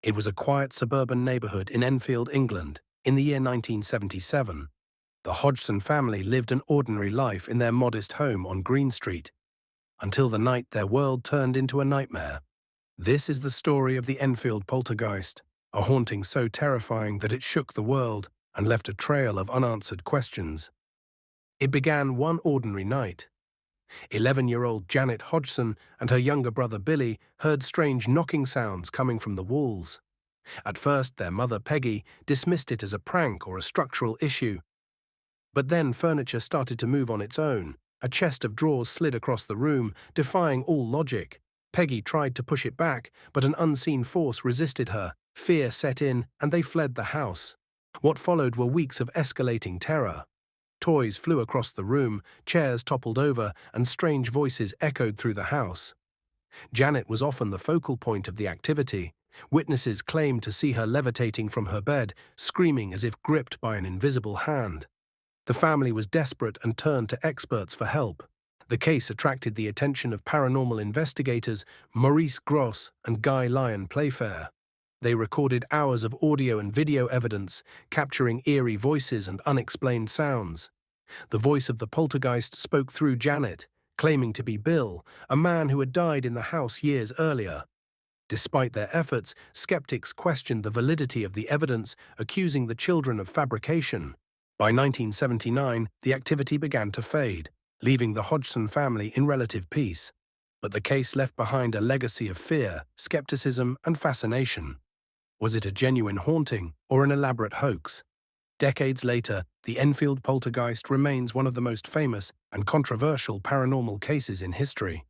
It was a quiet suburban neighborhood in Enfield, England. In the year 1977, the Hodgson family lived an ordinary life in their modest home on Green Street, until the night their world turned into a nightmare. This is the story of the Enfield Poltergeist, a haunting so terrifying that it shook the world and left a trail of unanswered questions. It began one ordinary night. 11-year-old Janet Hodgson and her younger brother Billy heard strange knocking sounds coming from the walls. At first, their mother Peggy dismissed it as a prank or a structural issue. But then furniture started to move on its own. A chest of drawers slid across the room, defying all logic. Peggy tried to push it back, but an unseen force resisted her. Fear set in, and they fled the house. What followed were weeks of escalating terror. Toys flew across the room, chairs toppled over, and strange voices echoed through the house. Janet was often the focal point of the activity. Witnesses claimed to see her levitating from her bed, screaming as if gripped by an invisible hand. The family was desperate and turned to experts for help. The case attracted the attention of paranormal investigators Maurice Grosse and Guy Lyon Playfair. They recorded hours of audio and video evidence, capturing eerie voices and unexplained sounds. The voice of the poltergeist spoke through Janet, claiming to be Bill, a man who had died in the house years earlier. Despite their efforts, skeptics questioned the validity of the evidence, accusing the children of fabrication. By 1979, the activity began to fade, leaving the Hodgson family in relative peace. But the case left behind a legacy of fear, skepticism, and fascination. Was it a genuine haunting or an elaborate hoax? Decades later, the Enfield poltergeist remains one of the most famous and controversial paranormal cases in history.